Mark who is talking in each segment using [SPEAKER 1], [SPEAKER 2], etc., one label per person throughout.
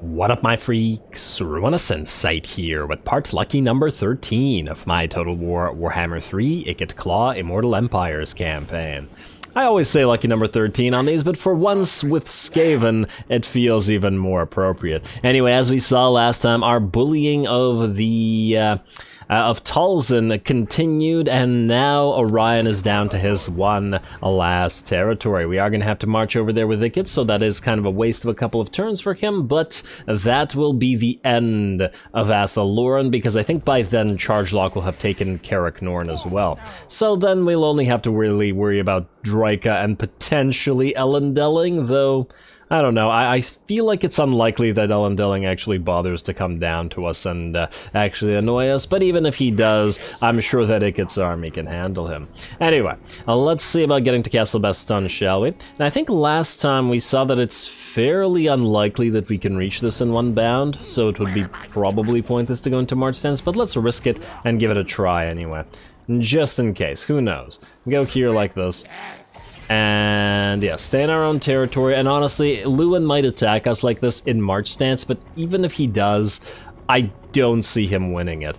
[SPEAKER 1] What up, my freaks? RuinusInsight here with part lucky number 13 of my Total Warhammer 3 Ikit Claw Immortal Empires campaign. I always say lucky number 13 on these, but for once with Skaven, it feels even more appropriate. Anyway, as we saw last time, our bullying of the of Talzin continued, and now Orion is down to his one last territory. We are going to have to march over there with Ikit, so that is kind of a waste of a couple of turns for him, but that will be the end of Athel Loren, because I think by then Chargelock will have taken Carrick Norn as well. So then we'll only have to really worry about Draika and potentially Elendilling, though I don't know. I feel like it's unlikely that Elendilling actually bothers to come down to us and actually annoy us, but even if he does, I'm sure that Ikit's army can handle him. Anyway, let's see about getting to Castle Baston, shall we? And I think last time we saw that it's fairly unlikely that we can reach this in one bound, so it would be probably pointless to go into March stance, but let's risk it and give it a try anyway. Just in case, who knows? Go here like this. And yeah, stay in our own territory, and honestly, Lewin might attack us like this in March stance, but even if he does, I don't see him winning it.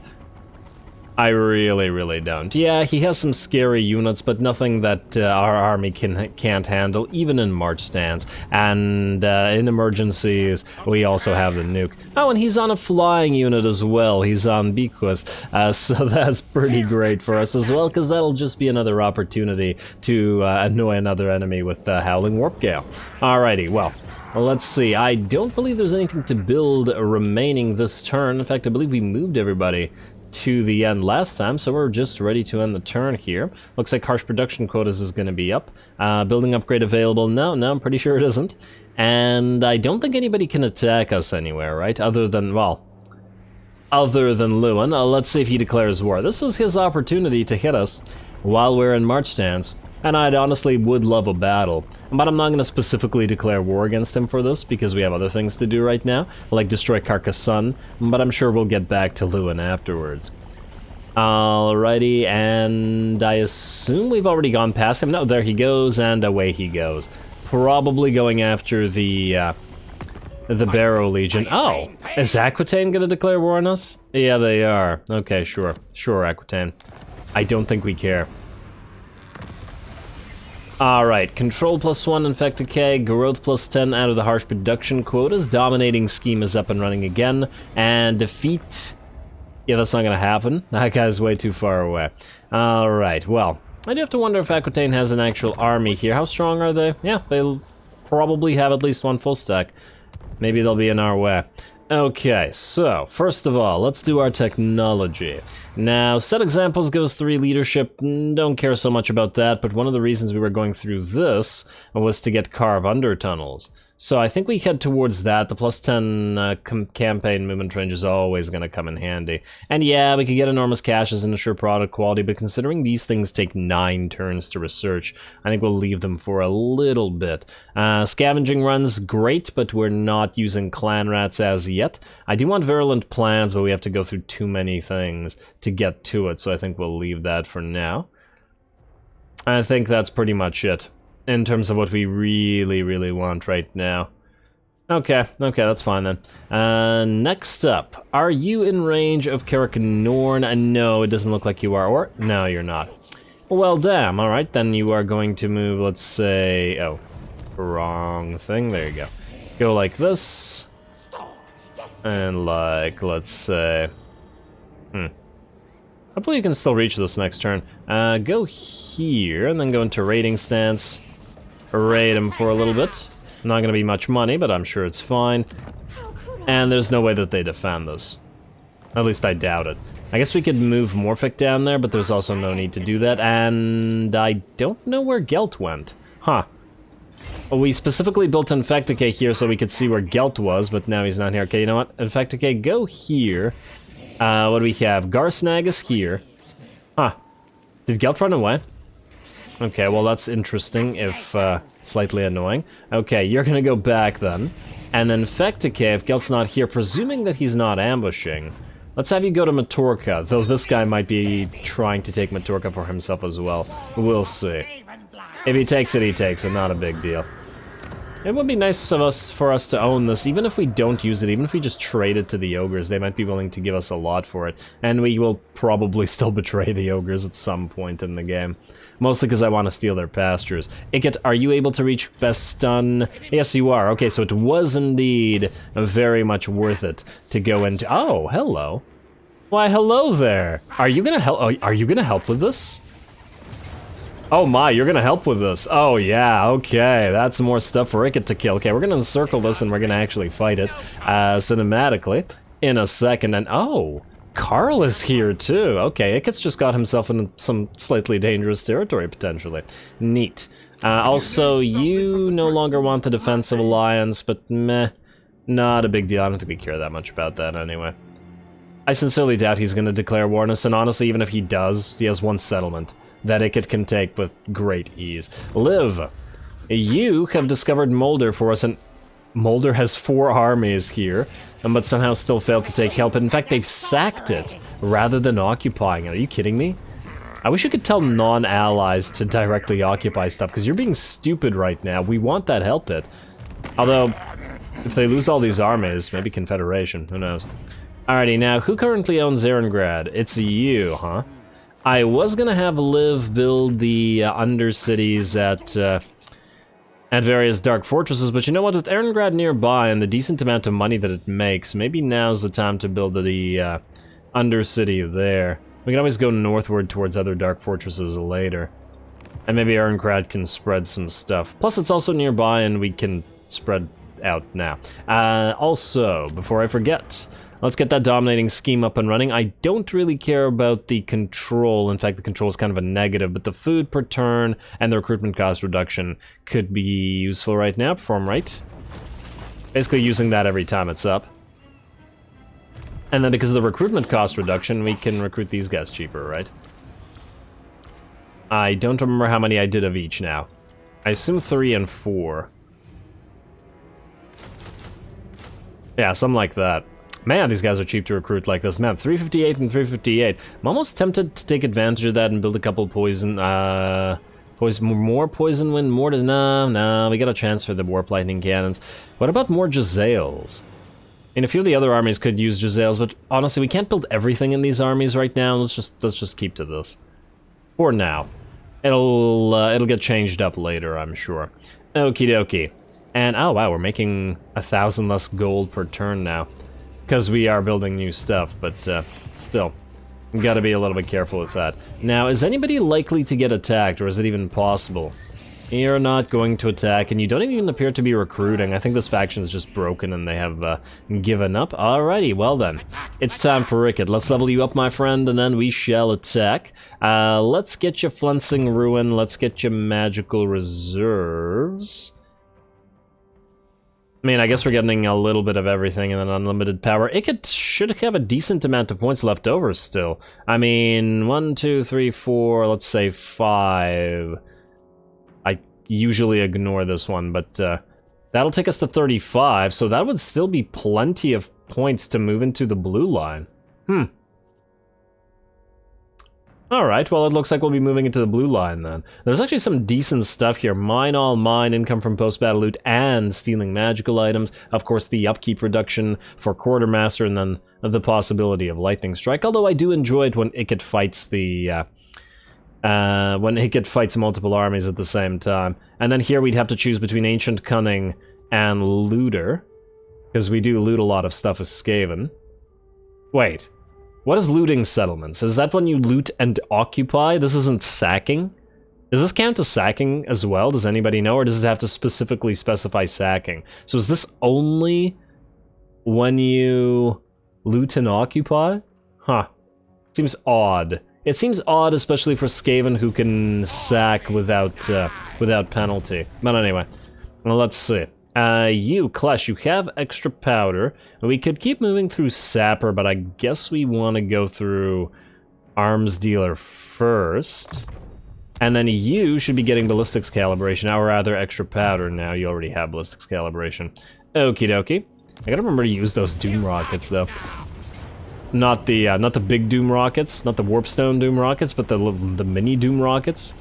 [SPEAKER 1] I really don't. Yeah, he has some scary units, but nothing that our army can't handle, even in March stance. And in emergencies, we also have the nuke. Oh, and he's on a flying unit as well. He's on Bequist, so that's pretty great for us as well, because that'll just be another opportunity to annoy another enemy with Howling Warp Gale. Alrighty, well, let's see. I don't believe there's anything to build remaining this turn. In fact, I believe we moved everybody to the end last time, so we're just ready to end the turn here. Looks like harsh production quotas is going to be up. Building upgrade available? No, I'm pretty sure it isn't. And I don't think anybody can attack us anywhere, right? Other than, well, other than Lewin. Let's see if he declares war. This is his opportunity to hit us while we're in March stance. And I honestly would love a battle, but I'm not going to specifically declare war against him for this, because we have other things to do right now, like destroy Carcassonne, but I'm sure we'll get back to Lewin afterwards. Alrighty, and I assume we've already gone past him. No, there he goes, and away he goes. Probably going after the Barrow Legion. Oh, is Aquitaine going to declare war on us? Yeah, they are. Okay, sure, Aquitaine. I don't think we care. Alright, control +1, infect decay, growth +10 out of the harsh production quotas, dominating scheme is up and running again, and defeat, yeah, that's not gonna happen, that guy's way too far away. Alright, well, I do have to wonder if Aquitaine has an actual army here. How strong are they? Yeah, they'll probably have at least one full stack. Maybe they'll be in our way. Okay, so, first of all, let's do our technology. Now, set examples goes 3 leadership, don't care so much about that, but one of the reasons we were going through this was to get carve under tunnels. So I think we head towards that. The +10 campaign movement range is always going to come in handy. And yeah, we could get enormous caches and assure product quality, but considering these things take 9 turns to research, I think we'll leave them for a little bit. Scavenging runs, great, but we're not using clan rats as yet. I do want virulent plans, but we have to go through too many things to get to it, so I think we'll leave that for now. I think that's pretty much it in terms of what we really want right now. Okay, that's fine then. Next up, are you in range of Carrick Norn? No, it doesn't look like you are. Or, no, you're not. Well, damn, alright, then you are going to move, let's say, oh, wrong thing, there you go. Go like this, and like, let's say, hopefully you can still reach this next turn. Go here, and then go into raiding stance. Raid him for a little bit. Not gonna be much money, but I'm sure it's fine. And there's no way that they defend this. At least I doubt it. I guess we could move Morphic down there, but there's also no need to do that. And I don't know where Gelt went. Huh. Well, we specifically built Infecticate here so we could see where Gelt was, but now he's not here. Okay, you know what? Infecticate, go here. What do we have? Garsnag is here. Huh. Did Gelt run away? Okay, well that's interesting, if slightly annoying. Okay, you're gonna go back then. And then Infecticate, if Gelt's not here, presuming that he's not ambushing, let's have you go to Matorka, though this guy might be trying to take Matorka for himself as well. We'll see. If he takes it, not a big deal. It would be nice for us to own this, even if we don't use it, even if we just trade it to the ogres. They might be willing to give us a lot for it, and we will probably still betray the ogres at some point in the game. Mostly because I want to steal their pastures. Ikit, are you able to reach best stun? Yes, you are. Okay, so it was indeed very much worth it to go into... Oh, hello. Why, hello there. Are you gonna help? Are you gonna help with this? Oh my, you're gonna help with this. Oh yeah, okay. That's more stuff for Ikit to kill. Okay, we're gonna encircle this and we're gonna actually fight it cinematically in a second. And oh, Carl is here too. Okay, Ikit's just got himself in some slightly dangerous territory potentially. Neat. Also, you no longer want the defensive alliance, but meh, not a big deal. I don't think we care that much about that anyway. I sincerely doubt he's gonna declare warness, and honestly, even if he does, he has one settlement that Ikit can take with great ease. Liv, you have discovered Molder for us, and Molder has 4 armies here, but somehow still failed to take help. In fact, they've sacked it rather than occupying it. Are you kidding me? I wish you could tell non-allies to directly occupy stuff, because you're being stupid right now. We want that help hit. Although, if they lose all these armies, maybe Confederation, who knows. Alrighty, now, who currently owns Erengrad? It's you, huh? I was gonna have Liv build the undercities at various dark fortresses, but you know what? With Erengrad nearby and the decent amount of money that it makes, maybe now's the time to build the undercity there. We can always go northward towards other dark fortresses later, and maybe Erengrad can spread some stuff. Plus, it's also nearby, and we can spread out now. Also, before I forget, let's get that dominating scheme up and running. I don't really care about the control. In fact, the control is kind of a negative, but the food per turn and the recruitment cost reduction could be useful right now. Perform right. Basically using that every time it's up. And then because of the recruitment cost reduction, we can recruit these guys cheaper, right? I don't remember how many I did of each now. I assume 3 and 4. Yeah, something like that. Man, these guys are cheap to recruit like this. Man, 358 and 358. I'm almost tempted to take advantage of that and build a couple poison, more poison wind, more to... No, we gotta transfer the warp lightning cannons. What about more Jezzails? I mean, a few of the other armies could use Jezzails, but honestly, we can't build everything in these armies right now. Let's just keep to this. For now. It'll get changed up later, I'm sure. Okie dokie. And, oh wow, we're making 1,000 less gold per turn now. Because we are building new stuff, but still, we gotta be a little bit careful with that. Now, is anybody likely to get attacked, or is it even possible? You're not going to attack, and you don't even appear to be recruiting. I think this faction is just broken, and they have given up. Alrighty, well then. It's time for Ikit. Let's level you up, my friend, and then we shall attack. Let's get you Flensing Ruin. Let's get you Magical Reserves. I mean, I guess we're getting a little bit of everything and then unlimited power. Ikit should have a decent amount of points left over still. I mean, 1, 2, 3, 4, let's say 5. I usually ignore this one, but that'll take us to 35, so that would still be plenty of points to move into the blue line. Alright, well it looks like we'll be moving into the blue line then. There's actually some decent stuff here. Mine all mine, income from post-battle loot, and stealing magical items. Of course, the upkeep reduction for Quartermaster, and then the possibility of Lightning Strike. Although I do enjoy it when Ikit fights when Ikit fights multiple armies at the same time. And then here we'd have to choose between Ancient Cunning and Looter, because we do loot a lot of stuff as Skaven. Wait. What is looting settlements? Is that when you loot and occupy? This isn't sacking? Does this count as sacking as well? Does anybody know? Or does it have to specifically specify sacking? So is this only when you loot and occupy? Huh. Seems odd. It seems odd, especially for Skaven who can sack without penalty. But anyway, well, let's see. You, Clash, you have extra powder. We could keep moving through Sapper, but I guess we want to go through Arms Dealer first. And then you should be getting Ballistics Calibration, or rather extra powder now. You already have Ballistics Calibration. Okie dokie. I gotta remember to use those Doom Rockets, though. Not the big Doom Rockets, not the Warpstone Doom Rockets, but the mini Doom Rockets.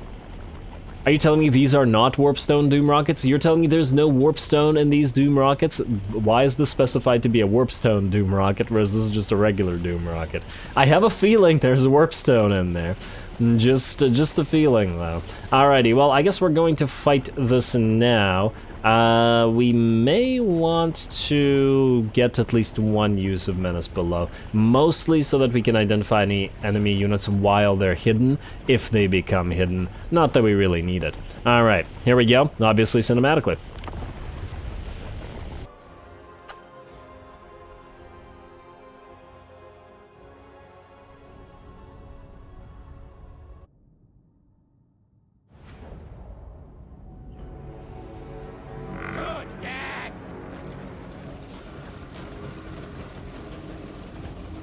[SPEAKER 1] Are you telling me these are not warpstone doom rockets? You're telling me there's no warpstone in these doom rockets? Why is this specified to be a warpstone doom rocket, whereas this is just a regular doom rocket? I have a feeling there's a warpstone in there. Just a feeling, though. Alrighty, well, I guess we're going to fight this now. We may want to get at least one use of Menace below, mostly so that we can identify any enemy units while they're hidden, if they become hidden. Not that we really need it. Alright, here we go, obviously cinematically.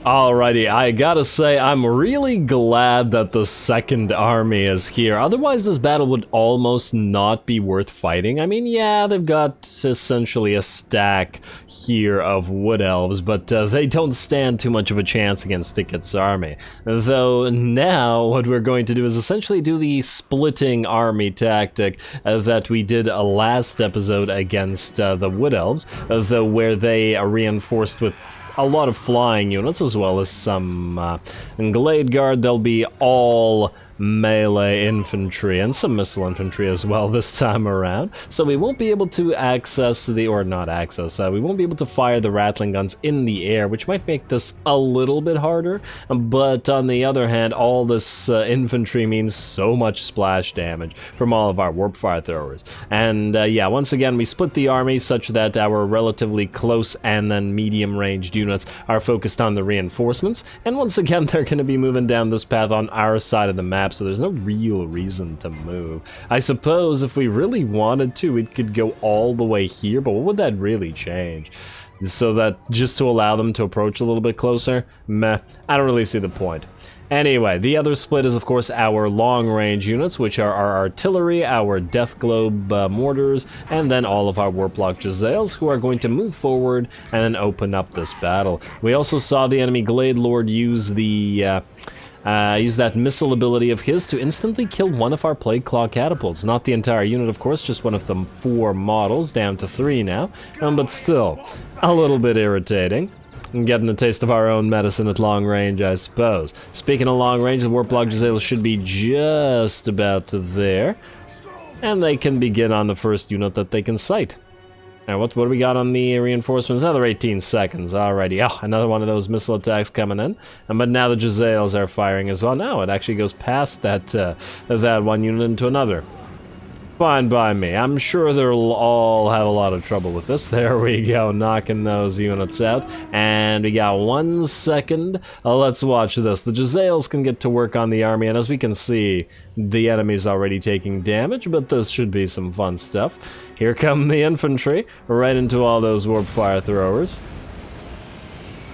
[SPEAKER 1] Alrighty, I gotta say, I'm really glad that the second army is here. Otherwise, this battle would almost not be worth fighting. I mean, yeah, they've got essentially a stack here of wood elves, but they don't stand too much of a chance against Ikit's army. Though now, what we're going to do is essentially do the splitting army tactic that we did last episode against the wood elves, though where they are reinforced with a lot of flying units as well as some Glade Guard. They'll be all melee infantry and some missile infantry as well this time around. So we won't be able to access the, or not access, we won't be able to fire the rattling guns in the air, which might make this a little bit harder. But on the other hand, all this infantry means so much splash damage from all of our warp fire throwers. And yeah, once again, we split the army such that our relatively close and then medium ranged units are focused on the reinforcements. And once again, they're going to be moving down this path on our side of the map, so there's no real reason to move. I suppose if we really wanted to, we could go all the way here, but what would that really change? So that just to allow them to approach a little bit closer? Meh, I don't really see the point. Anyway, the other split is of course our long-range units, which are our artillery, our death globe mortars, and then all of our warplock Jezzails, who are going to move forward and then open up this battle. We also saw the enemy Glade Lord use the use that missile ability of his to instantly kill one of our Plague Claw catapults. Not the entire unit, of course, just one of the 4 models, down to 3 now, but still, a little bit irritating. And getting a taste of our own medicine at long range, I suppose. Speaking of long range, the Warplock Jezzail should be just about there. And they can begin on the first unit that they can sight. Now, what do we got on the reinforcements? Another 18 seconds. Alrighty. Oh, another one of those missile attacks coming in. But now the Jezzails are firing as well. Now it actually goes past that, that one unit into another. Fine by me. I'm sure they'll all have a lot of trouble with this. There we go, knocking those units out. And we got 1 second. Let's watch this. The Jezzails can get to work on the army, and as we can see, the enemy's already taking damage, but this should be some fun stuff. Here come the infantry, right into all those warp fire throwers.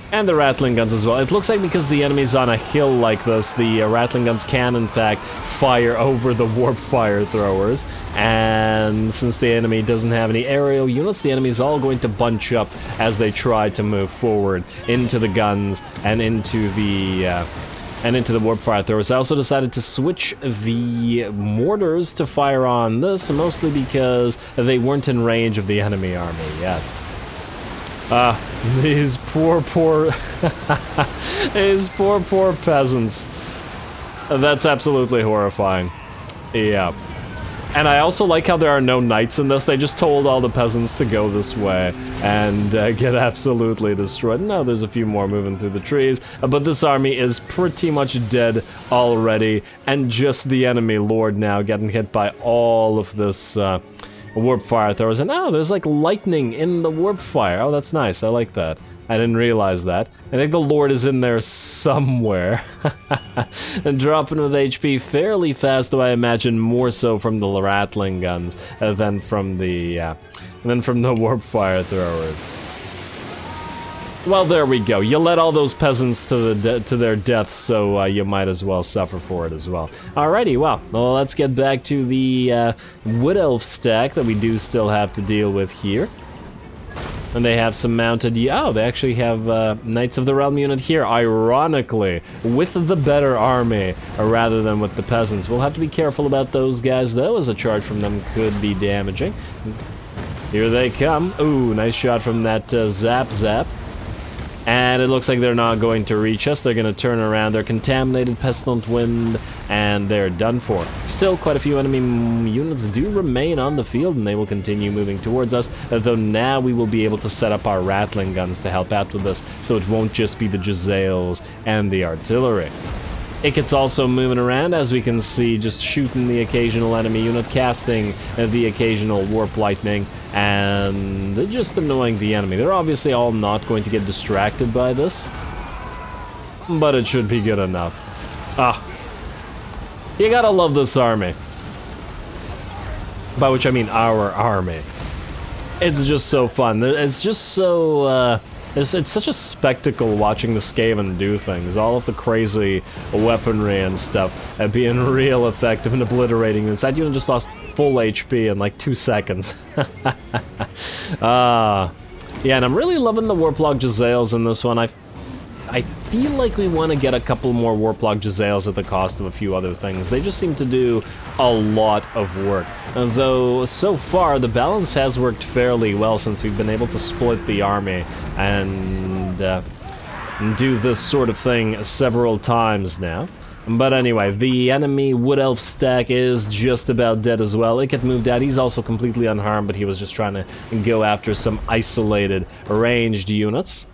[SPEAKER 1] And the rattling guns as well. It looks like because the enemy's on a hill like this, the rattling guns can in fact fire over the warp fire throwers. And since the enemy doesn't have any aerial units, the enemy's all going to bunch up as they try to move forward into the guns and into the warp fire throwers. I also decided to switch the mortars to fire on this, mostly because they weren't in range of the enemy army yet. These poor these poor peasants. That's absolutely horrifying. Yeah. And I also like how there are no knights in this. They just told all the peasants to go this way and get absolutely destroyed. No, there's a few more moving through the trees, but this army is pretty much dead already, and just the enemy lord now getting hit by all of this warp fire throwers. And oh, there's like lightning in the warp fire. Oh, that's nice. I like that. I didn't realize that. I think the Lord is in there somewhere. And dropping with HP fairly fast, though I imagine more so from the rattling guns than from the warp fire throwers. Well, there we go. You led all those peasants to their deaths, so you might as well suffer for it as well. Alrighty, well, let's get back to the Wood Elf stack that we do still have to deal with here. And they have some mounted... Oh, they actually have Knights of the Realm unit here, ironically, with the better army, rather than with the peasants. We'll have to be careful about those guys, though, as a charge from them could be damaging. Here they come. Ooh, nice shot from that zap. And it looks like they're not going to reach us. They're going to turn around. They're contaminated, pestilent wind, and they're done for. Still, quite a few enemy units do remain on the field, and they will continue moving towards us, though now we will be able to set up our rattling guns to help out with this, so it won't just be the Giselles and the artillery. Ikit's also moving around, as we can see, just shooting the occasional enemy unit, casting the occasional warp lightning, and just annoying the enemy. They're obviously all not going to get distracted by this, but it should be good enough. Ah, you gotta love this army. By which I mean our army. It's just so fun. It's just so... It's such a spectacle watching the Skaven do things. All of the crazy weaponry and stuff being real effective and obliterating this. That unit just lost full HP in like 2 seconds. Yeah, and I'm really loving the Warplug Giselles in this one. I feel like we want to get a couple more Warplug Giselles at the cost of a few other things. They just seem to do a lot of work. Though, so far, the balance has worked fairly well since we've been able to split the army and do this sort of thing several times now. But anyway, the enemy Wood Elf stack is just about dead as well. Ikit moved out. He's also completely unharmed, but he was just trying to go after some isolated ranged units.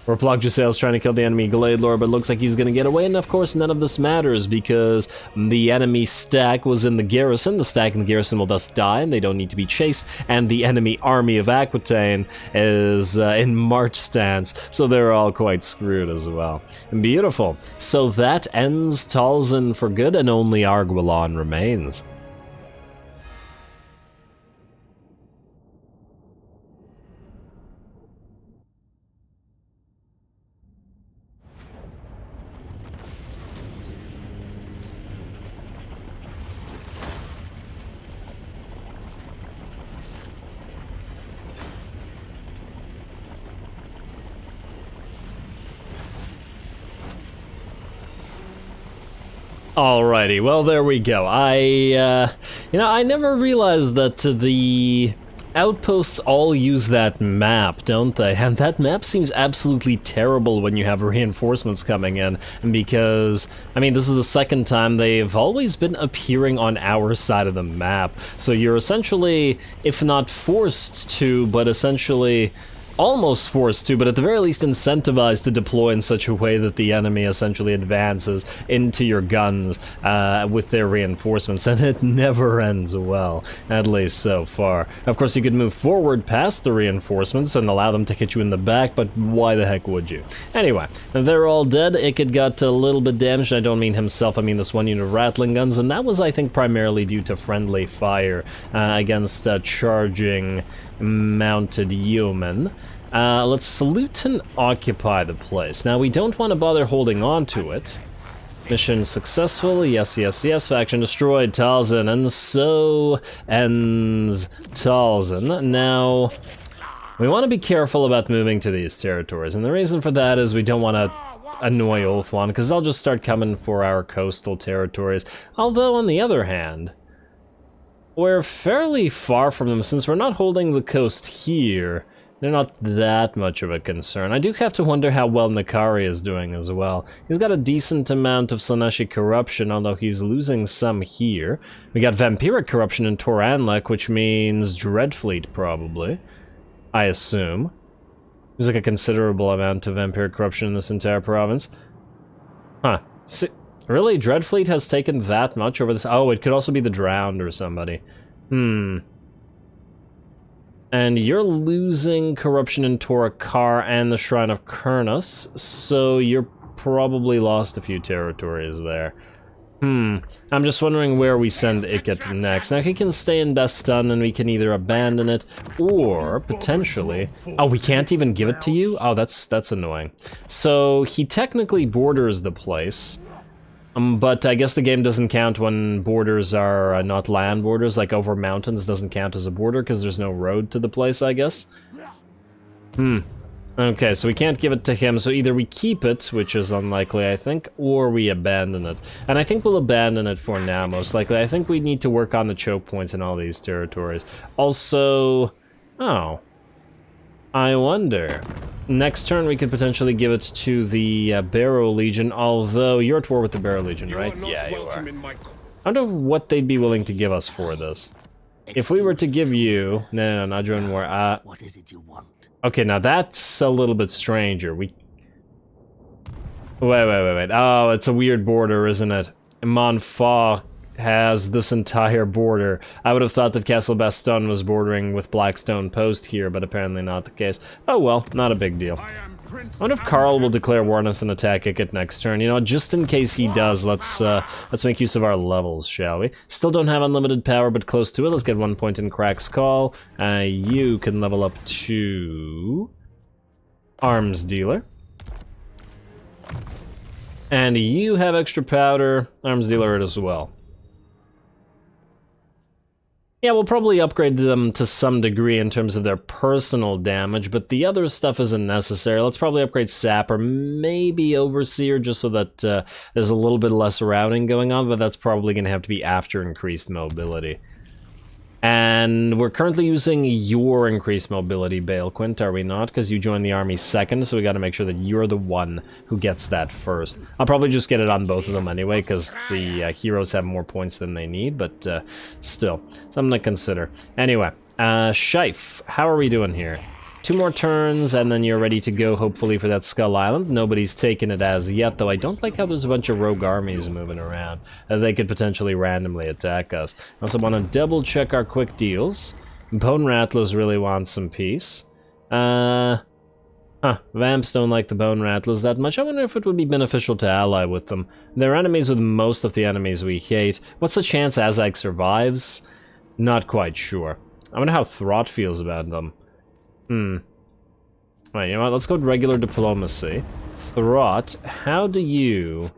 [SPEAKER 1] Warplug Giselles trying to kill the enemy Glade Lord, but looks like he's gonna get away, and of course none of this matters because the enemy stack was in the garrison. The stack in the garrison will thus die, and they don't need to be chased, and the enemy army of Aquitaine is in march stance, so they're all quite screwed as well. Beautiful. So that ends Talzin for good, and only Arguelon remains. Alrighty, well there we go. I never realized that the outposts all use that map, don't they? And that map seems absolutely terrible when you have reinforcements coming in, because, I mean, this is the second time they've always been appearing on our side of the map. So you're essentially, if not forced to, but essentially almost forced to, but at the very least incentivized to deploy in such a way that the enemy essentially advances into your guns with their reinforcements, and it never ends well, at least so far. Of course, you could move forward past the reinforcements and allow them to hit you in the back, but why the heck would you? Anyway, they're all dead. Ikit got a little bit damaged. I don't mean himself, I mean this one unit of rattling guns, and that was, I think, primarily due to friendly fire against charging mounted yeomen. Let's salute and occupy the place. Now, we don't want to bother holding on to it. Mission successful, yes, yes, yes. Faction destroyed, Talzin, and so ends Talzin. Now, we want to be careful about moving to these territories, and the reason for that is we don't want to annoy Ulthuan, because they'll just start coming for our coastal territories. Although, on the other hand, we're fairly far from them. Since we're not holding the coast here, they're not that much of a concern. I do have to wonder how well Nakari is doing as well. He's got a decent amount of Slaaneshi corruption, although he's losing some here. We got vampiric corruption in Toranlek, which means Dreadfleet, probably. I assume. There's like a considerable amount of vampiric corruption in this entire province. Huh. Really? Dreadfleet has taken that much over this? Oh, it could also be the Drowned or somebody. And you're losing corruption in Torakar and the Shrine of Kurnus, so you're probably lost a few territories there. I'm just wondering where we send Ikit next. Now, he can stay in Bestan, and we can either abandon it, or, potentially... Oh, we can't even give it to you? Oh, that's annoying. So, he technically borders the place, but I guess the game doesn't count when borders are not land borders, like over mountains doesn't count as a border, because there's no road to the place, I guess. Okay, so we can't give it to him, so either we keep it, which is unlikely, I think, or we abandon it. And I think we'll abandon it for now, most likely. I think we need to work on the choke points in all these territories. Also... Oh. I wonder. Next turn we could potentially give it to the Barrow Legion, although you're at war with the Barrow Legion, right? Yeah, you are. I wonder what they'd be willing to give us for this. If we were to give you... No, not drone war.
[SPEAKER 2] What is it you want?
[SPEAKER 1] Okay, now that's a little bit stranger. Wait. Oh, it's a weird border, isn't it? Montfort has this entire border. I would have thought that Castle Baston was bordering with Blackstone Post here, but apparently not the case. Oh well, not a big deal. I wonder if Karl will declare war on us and attack Ikit next turn. You know, just in case he does, let's make use of our levels, shall we? Still don't have unlimited power, but close to it. Let's get 1 point in Crack's Call. You can level up to... Arms Dealer. And you have extra powder. Arms Dealer it as well. Yeah, we'll probably upgrade them to some degree in terms of their personal damage, but the other stuff isn't necessary. Let's probably upgrade Sap or maybe Overseer just so that there's a little bit less routing going on, but that's probably going to have to be after increased mobility. And we're currently using your increased mobility, Balequint, are we not? Because you joined the army second, so we got to make sure that you're the one who gets that first. I'll probably just get it on both of them anyway, because the heroes have more points than they need, but still, something to consider. Anyway, Scheif, how are we doing here? 2 more turns, and then you're ready to go, hopefully, for that Skull Island. Nobody's taken it as yet, though I don't like how there's a bunch of rogue armies moving around. They could potentially randomly attack us. I also want to double-check our quick deals. Bone Rattlers really want some peace. Vamps don't like the Bone Rattlers that much. I wonder if it would be beneficial to ally with them. They're enemies with most of the enemies we hate. What's the chance Azag survives? Not quite sure. I wonder how Throt feels about them. Right, you know what, let's go with regular diplomacy. Throt, how do you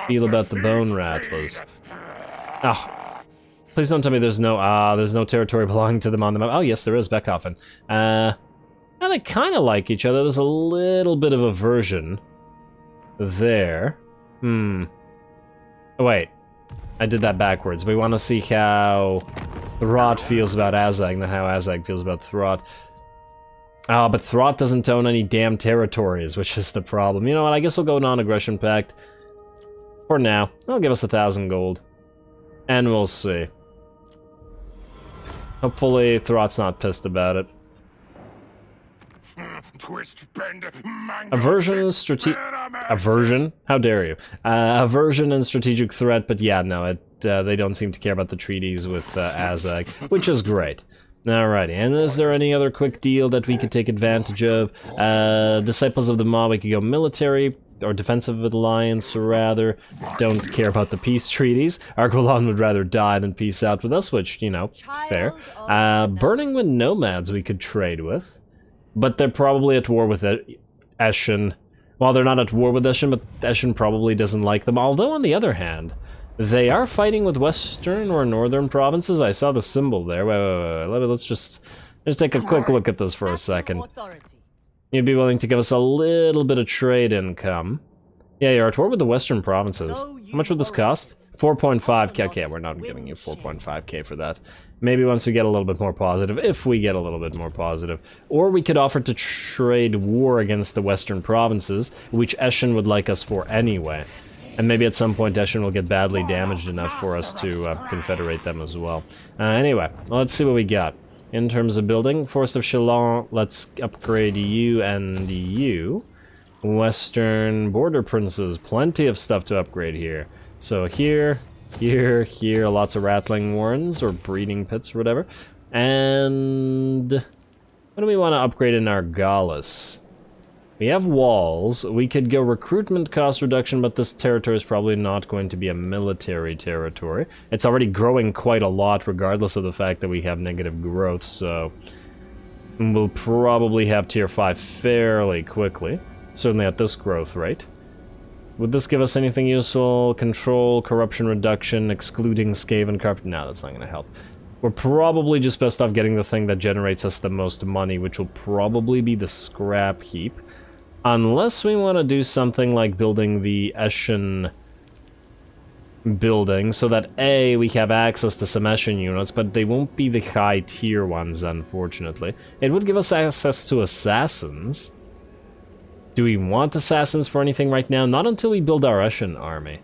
[SPEAKER 1] feel about the Bone Rattlers? Oh, please don't tell me there's no territory belonging to them on the map. Oh yes, there is, Beckhoffen. And they kind of like each other. There's a little bit of aversion there. Oh, wait, I did that backwards. We want to see how Throt feels about Azag, not how Azag feels about Throt. Oh, but Throt doesn't own any damn territories, which is the problem. You know what, I guess we'll go non-aggression pact. For now. They'll give us 1,000 gold. And we'll see. Hopefully Throt's not pissed about it. Aversion? How dare you? Aversion and strategic threat, but yeah, no, they don't seem to care about the treaties with Azag, which is great. Alrighty, and is there any other quick deal that we could take advantage of? Disciples of the Maw, we could go military, or defensive alliance, rather. Don't care about the peace treaties. Argolon would rather die than peace out with us, which, you know, fair. Burning with nomads we could trade with. But they're probably at war with Eshin. Well, they're not at war with Eshin, but Eshin probably doesn't like them. Although, on the other hand, they are fighting with western or northern provinces. I saw the symbol there. Wait. Let's just take a quick look at this for a second. You'd be willing to give us a little bit of trade income. Yeah, you're at war with the western provinces. How much would this cost? 4.5k. Okay, we're not giving you 4.5k for that. Maybe once we get a little bit more positive, if we get a little bit more positive. Or we could offer to trade war against the western provinces, which Eshin would like us for anyway. And maybe at some point Eshin will get badly damaged enough for us to confederate them as well. Anyway, let's see what we got. In terms of building, Forest of Shillong, let's upgrade you and you. Western Border Princes, plenty of stuff to upgrade here. So here, lots of Rattling Warrens, or Breeding Pits, or whatever. And what do we want to upgrade in Argalis? We have walls. We could go recruitment cost reduction, but this territory is probably not going to be a military territory. It's already growing quite a lot, regardless of the fact that we have negative growth, so we'll probably have tier 5 fairly quickly. Certainly at this growth rate. Would this give us anything useful? Control, corruption reduction, excluding Skaven carpet? No, that's not going to help. We're probably just best off getting the thing that generates us the most money, which will probably be the scrap heap. Unless we want to do something like building the Eshin building, so that A, we have access to some Eshin units, but they won't be the high tier ones, unfortunately. It would give us access to assassins. Do we want assassins for anything right now? Not until we build our Eshin army.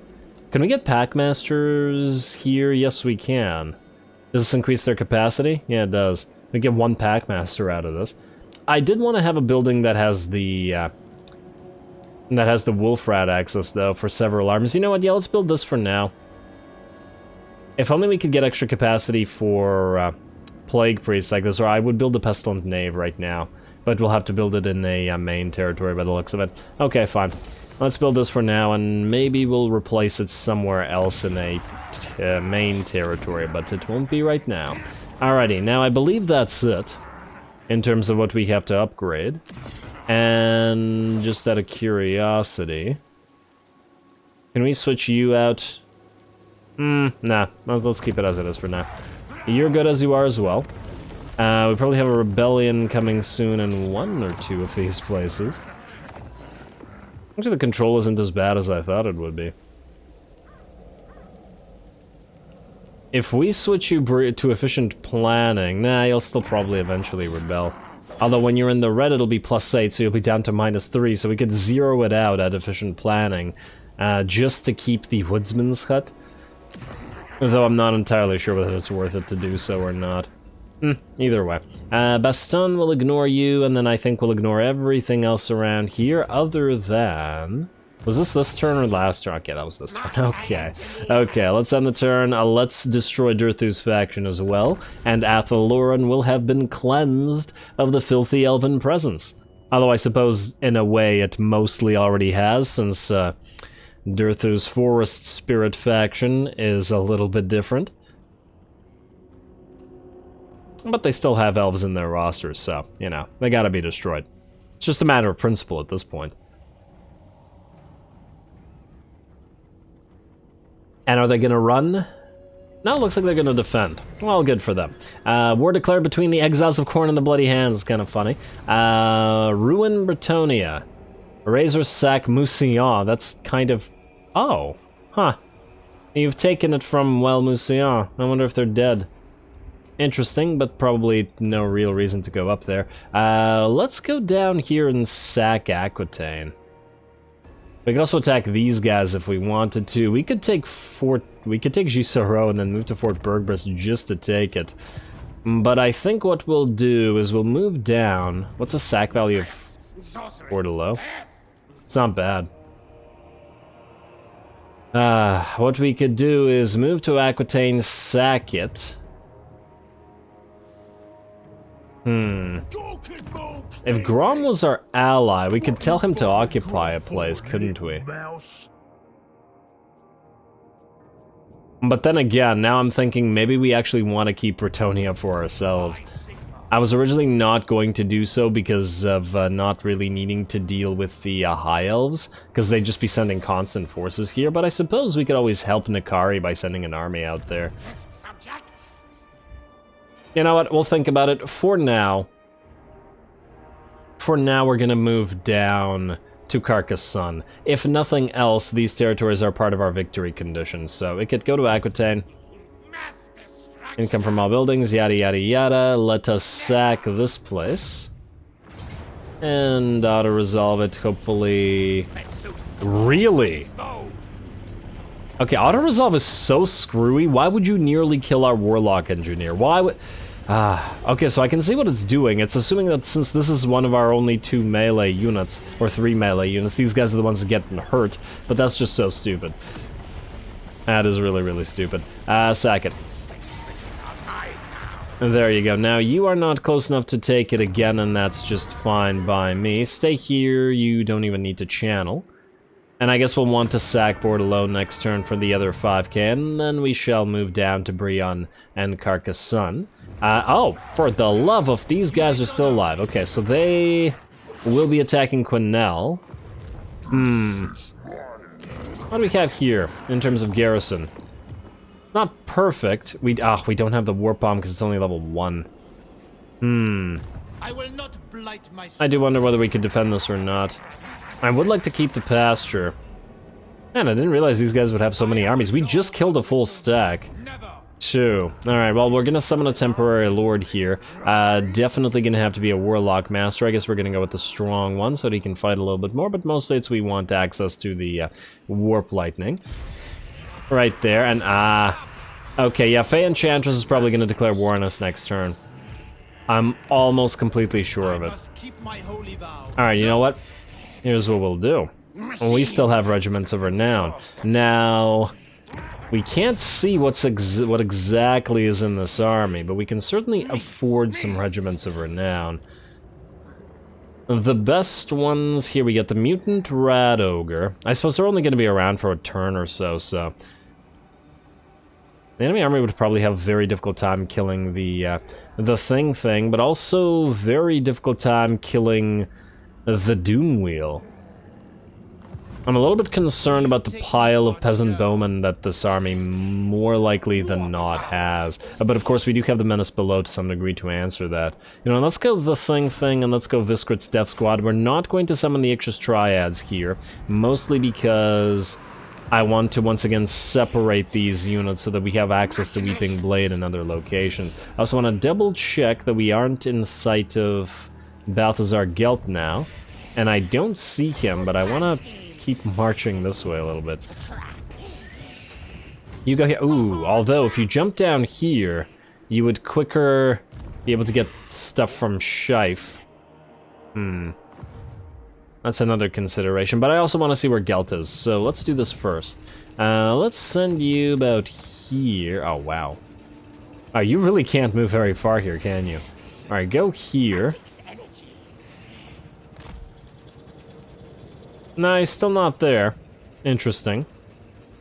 [SPEAKER 1] Can we get Packmasters here? Yes, we can. Does this increase their capacity? Yeah, it does. We get one Packmaster out of this. I did want to have a building that has the Wolf Rat access, though, for several armies. You know what? Yeah, let's build this for now. If only we could get extra capacity for Plague Priests like this, or I would build a Pestilent Knave right now. But we'll have to build it in a main territory by the looks of it. Okay, fine. Let's build this for now, and maybe we'll replace it somewhere else in a main territory, but it won't be right now. Alrighty, now I believe that's it, in terms of what we have to upgrade. And just out of curiosity, can we switch you out? Nah, let's keep it as it is for now. You're good as you are as well. We probably have a rebellion coming soon in one or two of these places. Actually, the control isn't as bad as I thought it would be. If we switch you to efficient planning, nah, you'll still probably eventually rebel. Although when you're in the red, it'll be +8, so you'll be down to -3, so we could zero it out at efficient planning, just to keep the Woodsman's Hut. Though I'm not entirely sure whether it's worth it to do so or not. Either way. Baston will ignore you, and then I think we'll ignore everything else around here, other than... Was this turn or last turn? Okay, that was this turn. Okay, let's end the turn. Let's destroy Durthu's faction as well, and Athel Loren will have been cleansed of the filthy elven presence. Although I suppose, in a way, it mostly already has, since Durthu's Forest Spirit faction is a little bit different. But they still have elves in their rosters, so, you know, they gotta be destroyed. It's just a matter of principle at this point. And are they gonna run? No, it looks like they're gonna defend. Well, good for them. War declared between the Exiles of Khorne and the Bloody Hands, kind of funny. Ruin Bretonia. Razor Sack Mousillon, that's kind of... Oh, huh. You've taken it from, well, Mousillon. I wonder if they're dead. Interesting, but probably no real reason to go up there. Let's go down here and sack Aquitaine. We could also attack these guys if we wanted to. We could take Gisoro and then move to Fort Bergbrist just to take it. But I think what we'll do is we'll move down. What's the sack value of Bordelot? It's not bad. What we could do is move to Aquitaine, sack it. If Grom was our ally, we could tell him to occupy a place, couldn't we? But then again, now I'm thinking maybe we actually want to keep Bretonia for ourselves. I was originally not going to do so because of not really needing to deal with the High Elves, because they'd just be sending constant forces here, but I suppose we could always help Nakari by sending an army out there. You know what, we'll think about it. For now, we're gonna move down to Carcassonne. If nothing else, these territories are part of our victory conditions, so it could go to Aquitaine. Income from all buildings, yada yada yada. Let us sack this place. And auto-resolve it, hopefully... Really? Okay, auto-resolve is so screwy. Why would you nearly kill our Warlock Engineer? Why would... okay, so I can see what it's doing. It's assuming that since this is one of our only 2 melee units, or 3 melee units, these guys are the ones that get hurt, but that's just so stupid. That is really, really stupid. Sack it. There you go. Now, you are not close enough to take it again, and that's just fine by me. Stay here, you don't even need to channel. And I guess we'll want to sack Bordelot next turn for the other 5k, and then we shall move down to Brionne and Carcassonne. Oh, for the love of... These guys are still alive. Okay, so they will be attacking Quinnell. What do we have here in terms of garrison? Not perfect. We don't have the warp bomb because it's only level 1.
[SPEAKER 2] I will not blight my
[SPEAKER 1] I do wonder whether we could defend this or not. I would like to keep the pasture. Man, I didn't realize these guys would have so many armies. We just killed a full stack.
[SPEAKER 2] never.
[SPEAKER 1] 2. Alright, well, we're gonna summon a temporary lord here. Definitely gonna have to be a warlock master. I guess we're gonna go with the strong one so that he can fight a little bit more, but mostly it's we want access to the warp lightning. Right there, and okay, yeah, Fey Enchantress is probably gonna declare war on us next turn. I'm almost completely sure of it.
[SPEAKER 2] Must keep my holy vow.
[SPEAKER 1] Alright, you know what? Here's what we'll do. We still have Regiments of Renown. Now, we can't see what exactly is in this army, but we can certainly afford some Regiments of Renown. The best ones here, we get the Mutant Rat Ogre. I suppose they're only going to be around for a turn or so, so... The enemy army would probably have a very difficult time killing the thing, but also very difficult time killing the Doom Wheel. I'm a little bit concerned about the pile of peasant bowmen that this army more likely than not has. But of course we do have the Menace Below to some degree to answer that. You know, let's go the thing and let's go Viscrit's Death Squad. We're not going to summon the Ictus Triads here, mostly because I want to once again separate these units so that we have access to Weeping Blade and other locations. I also want to double check that we aren't in sight of Balthazar Gelt now. And I don't see him, but I want to keep marching this way a little bit. You go here. Ooh, although if you jump down here, you would quicker be able to get stuff from Shife. That's another consideration, but I also want to see where Gelt is, so let's do this first. Let's send you about here. Oh, wow. Oh, you really can't move very far here, can you? Alright, go here. No, he's still not there. Interesting.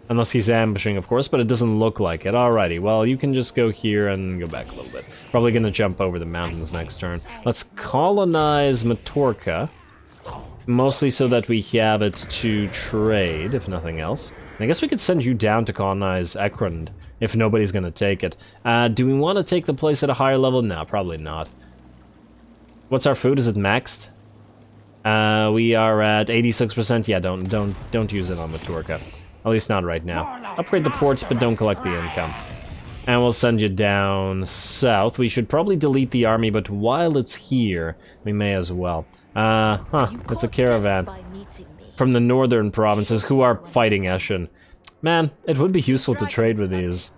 [SPEAKER 1] Unless he's ambushing, of course, but it doesn't look like it. Alrighty, well, you can just go here and go back a little bit. Probably gonna jump over the mountains next turn. Let's colonize Matorka. Mostly so that we have it to trade, if nothing else. And I guess we could send you down to colonize Ekrund, if nobody's gonna take it. Do we want to take the place at a higher level? No, probably not. What's our food? Is it maxed? We are at 86%. Yeah, don't use it on Matorka. At least not right now. Upgrade the ports, but don't collect the income. And we'll send you down south. We should probably delete the army, but while it's here, we may as well. It's a caravan from the northern provinces who are fighting Eshin. Man, it would be useful to trade with these.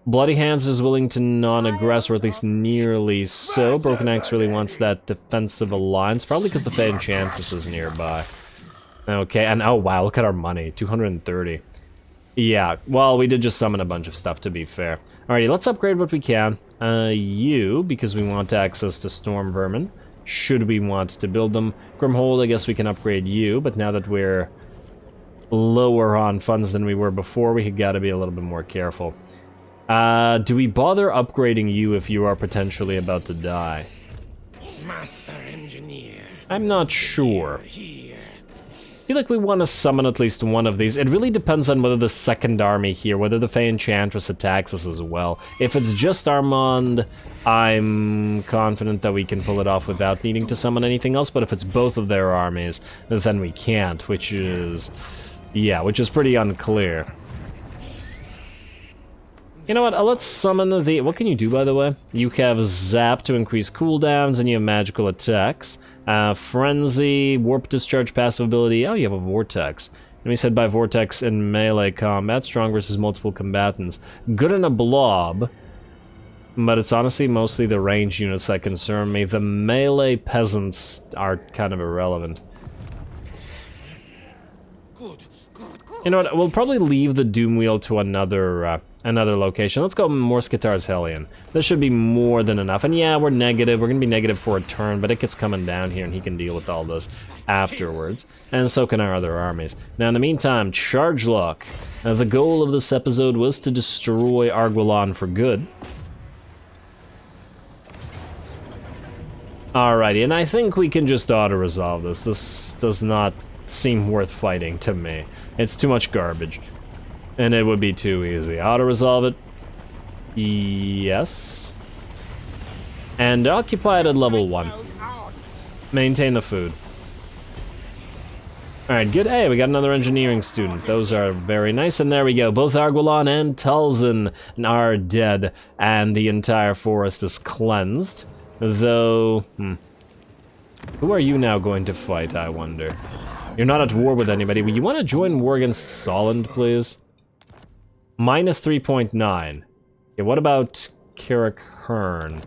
[SPEAKER 1] Bloody Hands is willing to non-aggress, or at least nearly so. Broken Axe really wants that defensive alliance, probably because the Fey Enchantress is nearby. Okay, and oh wow, look at our money, 230. Yeah, well, we did just summon a bunch of stuff, to be fair. Alrighty, let's upgrade what we can. You, because we want access to Stormvermin, should we want to build them. Grimhold, I guess we can upgrade you, but now that we're lower on funds than we were before, we gotta be a little bit more careful. Do we bother upgrading you if you are potentially about to die?
[SPEAKER 2] Master Engineer.
[SPEAKER 1] I'm not sure. I feel like we want to summon at least one of these. It really depends on whether the second army here, whether the Fey Enchantress attacks us as well. If it's just Armand, I'm confident that we can pull it off without needing to summon anything else, but if it's both of their armies, then we can't, which is... yeah, which is pretty unclear. You know what, let's summon the... what can you do, by the way? You have Zap to increase cooldowns, and you have magical attacks. Frenzy, Warp Discharge passive ability. Oh, you have a Vortex. Enemy set by Vortex in melee combat. Strong versus multiple combatants. Good in a blob. But it's honestly mostly the range units that concern me. The melee peasants are kind of irrelevant. You know what, we'll probably leave the Doom Wheel to another location. Let's go Morskitar's Hellion. This should be more than enough. And yeah, we're negative. We're going to be negative for a turn, but it gets coming down here, and he can deal with all this afterwards. And so can our other armies. Now, in the meantime, Charge Lock. The goal of this episode was to destroy Arguelon for good. Alrighty, and I think we can just auto-resolve this. This does not seem worth fighting to me. It's too much garbage. And it would be too easy. Auto-resolve it. Yes. And occupy it at level 1. Maintain the food. Alright, good. Hey, we got another engineering student. Those are very nice. And there we go. Both Arguelon and Talzin are dead. And the entire forest is cleansed. Though... Who are you now going to fight, I wonder? You're not at war with anybody. You want to join war against Solent, please? Minus 3.9. Okay, what about Carrick Hearn?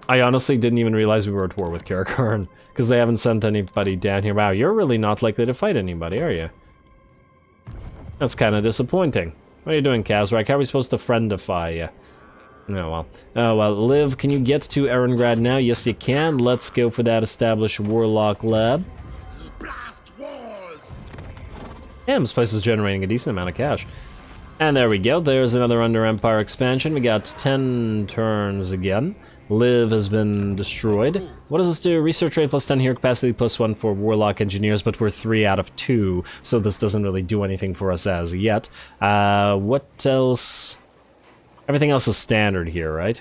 [SPEAKER 1] I honestly didn't even realize we were at war with Carrick Hearn, because they haven't sent anybody down here. Wow, you're really not likely to fight anybody, are you? That's kind of disappointing. What are you doing, Kazrak? How are we supposed to friendify you? Oh, well. Oh, well, Liv, can you get to Erengrad now? Yes, you can. Let's go for that established Warlock lab.
[SPEAKER 2] Blast wars.
[SPEAKER 1] Damn, this place is generating a decent amount of cash. And there we go. There's another Under Empire expansion. We got 10 turns again. Liv has been destroyed. What does this do? Research rate plus 10 here, capacity plus 1 for Warlock Engineers, but we're 3 out of 2, so this doesn't really do anything for us as yet. What else? Everything else is standard here, right?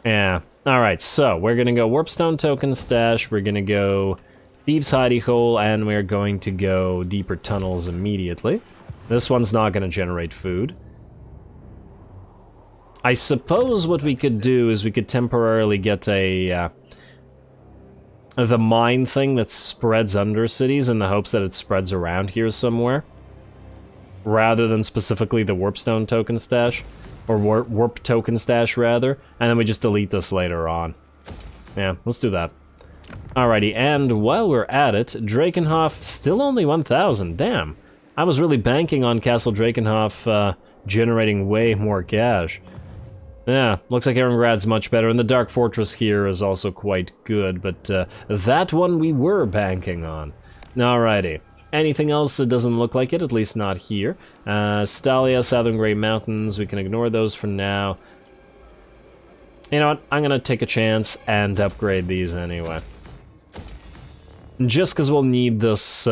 [SPEAKER 1] Yeah. Alright, so we're gonna go Warpstone Token Stash, we're gonna go Thieves' Hidey Hole, and we're going to go Deeper Tunnels immediately. This one's not gonna generate food. I suppose what we could do is we could temporarily get the mine thing that spreads under cities in the hopes that it spreads around here somewhere. Rather than specifically the Warpstone Token Stash. Or Warp Token Stash, rather. And then we just delete this later on. Yeah, let's do that. Alrighty, and while we're at it, Drakenhof, still only 1,000, damn. I was really banking on Castle Drakenhof generating way more cash. Yeah, looks like Erengrad's much better, and the Dark Fortress here is also quite good, but that one we were banking on. Alrighty. Anything else that doesn't look like it, at least not here. Stalia, Southern Grey Mountains, we can ignore those for now. You know what, I'm gonna take a chance and upgrade these anyway. Just because we'll need this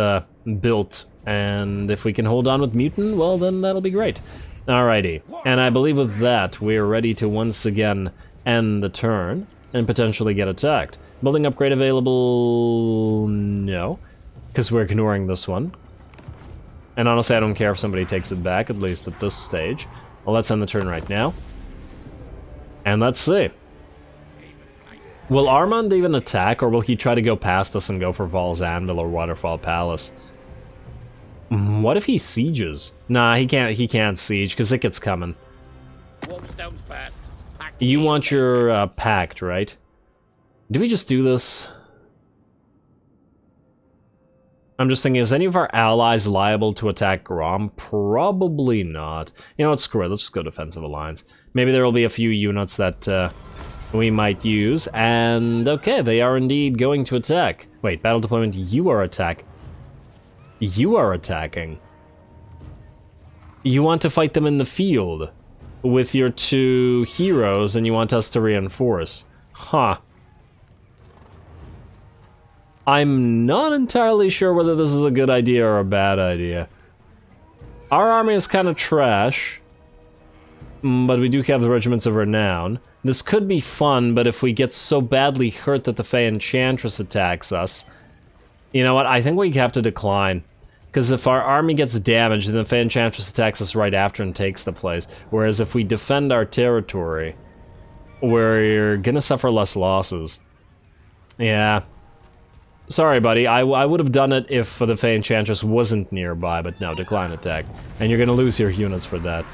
[SPEAKER 1] built, and if we can hold on with Mutant, well then that'll be great. Alrighty, and I believe with that, we're ready to once again end the turn, and potentially get attacked. Building upgrade available... no, because we're ignoring this one. And honestly, I don't care if somebody takes it back, at least at this stage. Well, let's end the turn right now. And let's see. Will Armand even attack, or will he try to go past us and go for Val's Anvil or Waterfall Palace? What if he sieges? Nah, he can't siege, because Ikit's coming.
[SPEAKER 2] Warpstone first.
[SPEAKER 1] You want your pact, right? Do we just do this? I'm just thinking, is any of our allies liable to attack Grom? Probably not. You know what, screw it, let's just go Defensive Alliance. Maybe there will be a few units that we might use, and okay, they are indeed going to attack. Wait, battle deployment, you are attack. You are attacking. You want to fight them in the field with your 2 heroes, and you want us to reinforce. Huh. I'm not entirely sure whether this is a good idea or a bad idea. Our army is kind of trash, but we do have the Regiments of Renown. This could be fun, but if we get so badly hurt that the Fey Enchantress attacks us, you know what, I think we have to decline. Because if our army gets damaged, then the Fey Enchantress attacks us right after and takes the place. Whereas if we defend our territory, we're gonna suffer less losses. Yeah. Sorry, buddy. I would have done it if the Fey Enchantress wasn't nearby, but no, decline attack. And you're gonna lose your units for that.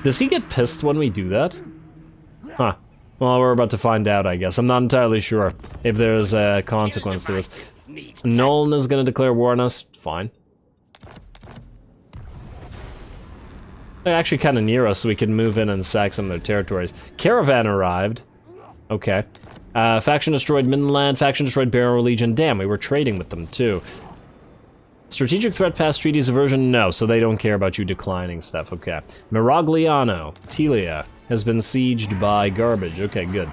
[SPEAKER 1] Does he get pissed when we do that? Huh. Well, we're about to find out, I guess. I'm not entirely sure if there's a consequence to this. Nolan is gonna declare war on us. Fine. They're actually kind of near us, so we can move in and sack some of their territories. Caravan arrived. Okay. Faction destroyed Midland, faction destroyed Barrow Legion. Damn, we were trading with them, too. Strategic threat past treaties aversion? No, so they don't care about you declining stuff. Okay. Miragliano, Telia, has been sieged by garbage. Okay, good.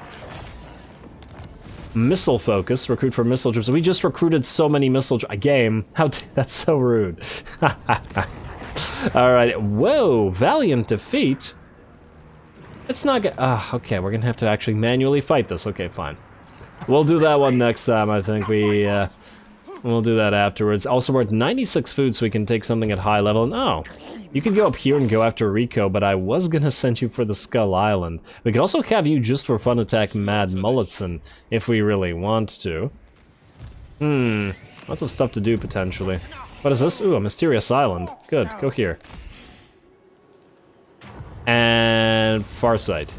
[SPEAKER 1] Missile focus, recruit for missile troops. We just recruited so many missile game. That's so rude. Alright, whoa, valiant defeat. It's not okay, we're gonna have to actually manually fight this. Okay, fine. We'll do that one next time, I think. We'll do that afterwards. Also, we're at 96 food, so we can take something at high level. No, you could go up here and go after Rico, but I was gonna send you for the Skull Island. We could also have you just for fun attack Mad Mulletson, if we really want to. Lots of stuff to do, potentially. What is this? Ooh, a mysterious island. Good, go here. And Farsight.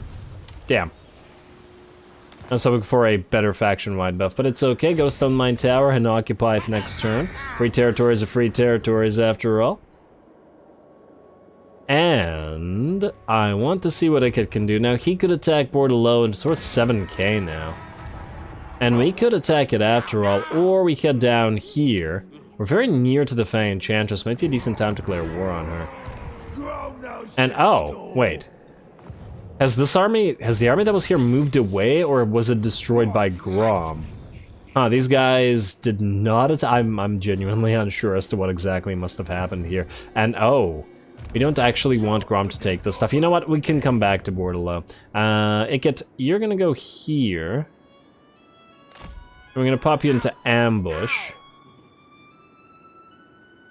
[SPEAKER 1] Damn. I was hoping for a better faction-wide buff, but it's okay. Go Stone Mine Tower and occupy it next turn. Free territories are free territories after all. And I want to see what Ikit can do. Now, he could attack Bordello and sort of 7k now. And we could attack it after all, or we head down here. We're very near to the Fey Enchantress. Might be a decent time to declare war on her. And oh, wait. Has the army that was here moved away, or was it destroyed by Grom? Huh, these guys did not I'm genuinely unsure as to what exactly must have happened here. And oh, we don't actually want Grom to take this stuff. You know what? We can come back to Bordello. Ikit, you're gonna go here. We're gonna pop you into ambush.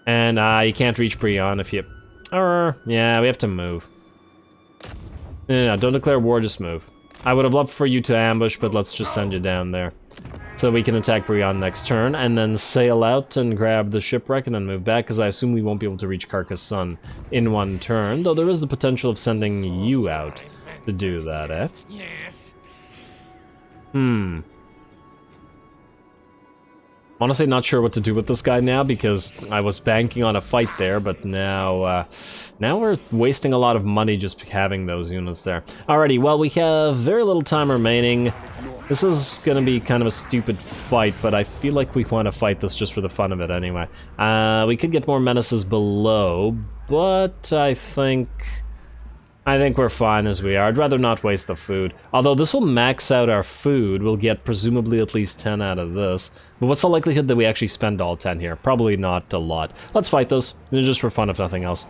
[SPEAKER 1] And you can't reach Brion if you... yeah, we have to move. No, don't declare war, just move. I would have loved for you to ambush, but let's just send you down there. So we can attack Brion next turn, and then sail out and grab the shipwreck and then move back, because I assume we won't be able to reach Carcassonne in one turn, though there is the potential of sending you out to do that, eh?
[SPEAKER 2] Yes.
[SPEAKER 1] Honestly, not sure what to do with this guy now, because I was banking on a fight there, but now, now we're wasting a lot of money just having those units there. Alrighty, well, we have very little time remaining. This is gonna be kind of a stupid fight, but I feel like we want to fight this just for the fun of it anyway. We could get more menaces below, but I think we're fine as we are. I'd rather not waste the food. Although this will max out our food, we'll get presumably at least 10 out of this. But what's the likelihood that we actually spend all 10 here? Probably not a lot. Let's fight this, just for fun if nothing else.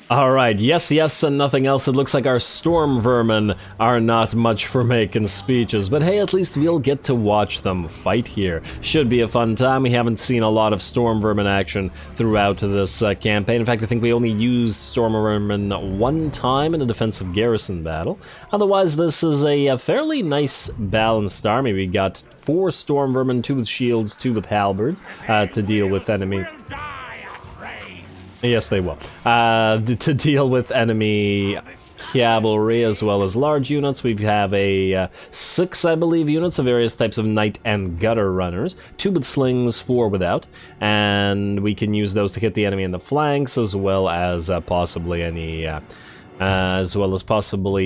[SPEAKER 1] Alright, yes, and nothing else. It looks like our Stormvermin are not much for making speeches, but hey, at least we'll get to watch them fight here. Should be a fun time. We haven't seen a lot of Stormvermin action throughout this campaign. In fact, I think we only used Stormvermin one time in a defensive garrison battle. Otherwise, this is a fairly nice balanced army. We got 4 Stormvermin, 2 with shields, 2 with halberds, to deal with enemy... Yes, they will. To deal with enemy cavalry as well as large units, we have 6, I believe, units of various types of knight and gutter runners. 2 with slings, 4 without, and we can use those to hit the enemy in the flanks as well as possibly any...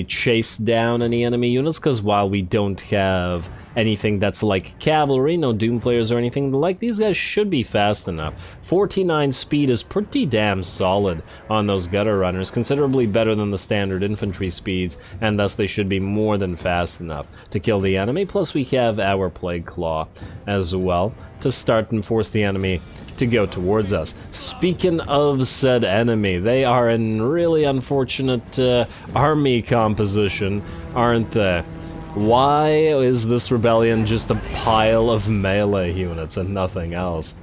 [SPEAKER 1] chase down any enemy units, because while we don't have anything that's like cavalry, no Doom players or anything like, these guys should be fast enough. 49 speed is pretty damn solid on those gutter runners, considerably better than the standard infantry speeds, and thus they should be more than fast enough to kill the enemy. Plus we have our Plague Claw as well to start and force the enemy to go towards us. Speaking of said enemy, they are in really unfortunate army composition, aren't they? Why is this rebellion just a pile of melee units and nothing else?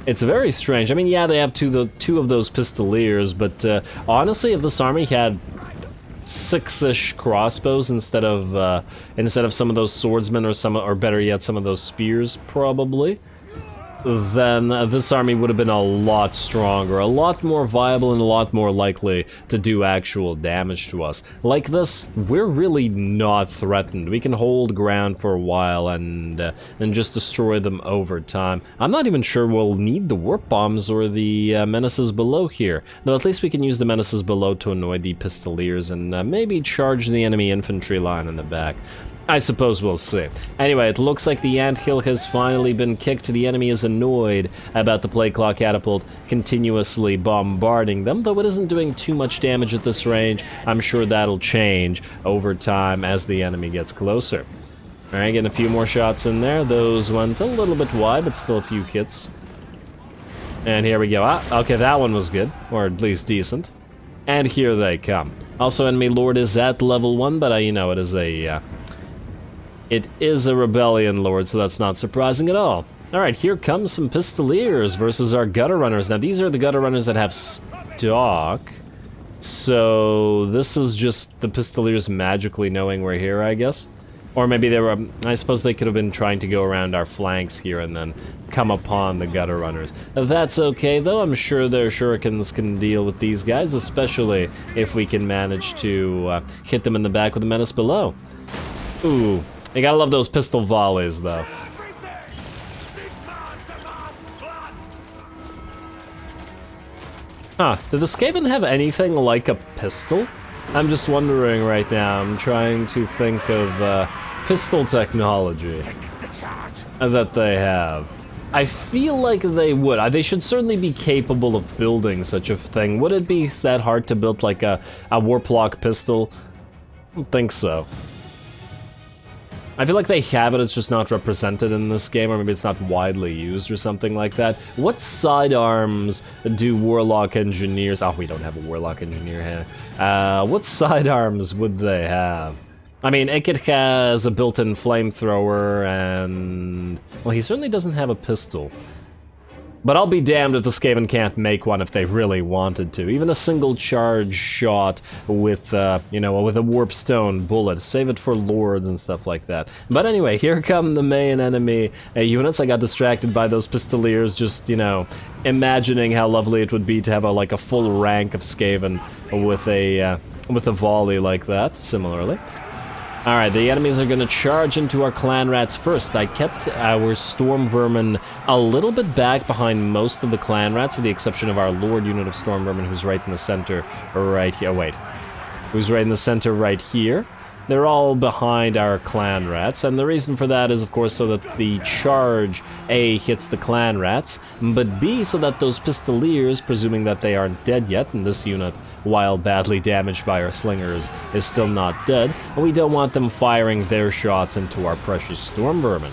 [SPEAKER 1] It's very strange. I mean, yeah, they have two of those pistoliers, but honestly, if this army had 6-ish crossbows instead of some of those swordsmen, or better yet, some of those spears, probably, then this army would have been a lot stronger, a lot more viable, and a lot more likely to do actual damage to us. Like this, we're really not threatened. We can hold ground for a while and just destroy them over time. I'm not even sure we'll need the warp bombs or the menaces below here, though at least we can use the menaces below to annoy the pistoliers and maybe charge the enemy infantry line in the back. I suppose we'll see. Anyway, it looks like the anthill has finally been kicked. The enemy is annoyed about the Plague Claw catapult continuously bombarding them, though it isn't doing too much damage at this range. I'm sure that'll change over time as the enemy gets closer. Alright, getting a few more shots in there. Those went a little bit wide, but still a few hits. And here we go. Ah, okay, that one was good, or at least decent. And here they come. Also, enemy lord is at level 1, but you know, it is a rebellion lord, so that's not surprising at all. Alright, here comes some pistoliers versus our gutter runners. Now, these are the gutter runners that have stock. So, this is just the pistoliers magically knowing we're here, I guess. Or maybe they were, I suppose they could have been trying to go around our flanks here and then come upon the gutter runners. That's okay, though. I'm sure their shurikens can deal with these guys, especially if we can manage to hit them in the back with a menace below. Ooh, you gotta love those pistol volleys, though. Huh, did the Skaven have anything like a pistol? I'm just wondering right now. I'm trying to think of pistol technology that they have. I feel like they would. They should certainly be capable of building such a thing. Would it be that hard to build like a warplock pistol? I don't think so. I feel like they have it, it's just not represented in this game, or maybe it's not widely used or something like that. What sidearms do Warlock Engineers... Oh, we don't have a Warlock Engineer here. What sidearms would they have? I mean, Ikit has a built-in flamethrower, and... Well, he certainly doesn't have a pistol. But I'll be damned if the Skaven can't make one if they really wanted to. Even a single charge shot with, you know, with a warpstone bullet. Save it for lords and stuff like that. But anyway, here come the main enemy units. I got distracted by those pistoliers, just, you know, imagining how lovely it would be to have like a full rank of Skaven with a volley like that, similarly. Alright, the enemies are gonna charge into our clan rats first. I kept our Stormvermin a little bit back behind most of the clan rats, with the exception of our Lord unit of Stormvermin, who's right in the center right here. Wait. Who's right in the center right here. They're all behind our clan rats, and the reason for that is, of course, so that the charge, A, hits the clan rats, but B, so that those pistoliers, presuming that they aren't dead yet, and this unit, while badly damaged by our slingers, is still not dead, and we don't want them firing their shots into our precious Stormvermin.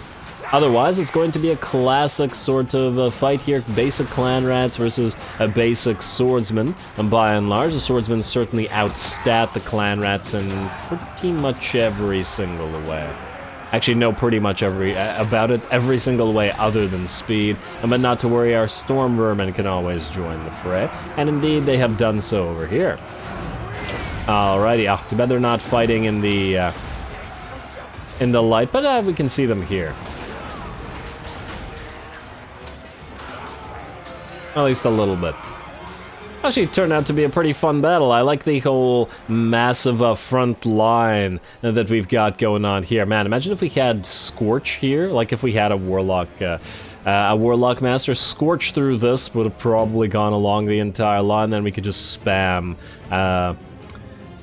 [SPEAKER 1] Otherwise, it's going to be a classic sort of fight here, basic clan rats versus a basic swordsman, and by and large, the swordsmen certainly outstat the clan rats in pretty much every single way. Actually, no, pretty much every single way other than speed, but not to worry, our Stormvermin can always join the fray, and indeed, they have done so over here. Alrighty, too bad they're not fighting in the light, but we can see them here. At least a little bit. Actually, it turned out to be a pretty fun battle. I like the whole massive front line that we've got going on here. Man, imagine if we had Scorch here, like if we had a Warlock Master. Scorch through this would have probably gone along the entire line, then we could just spam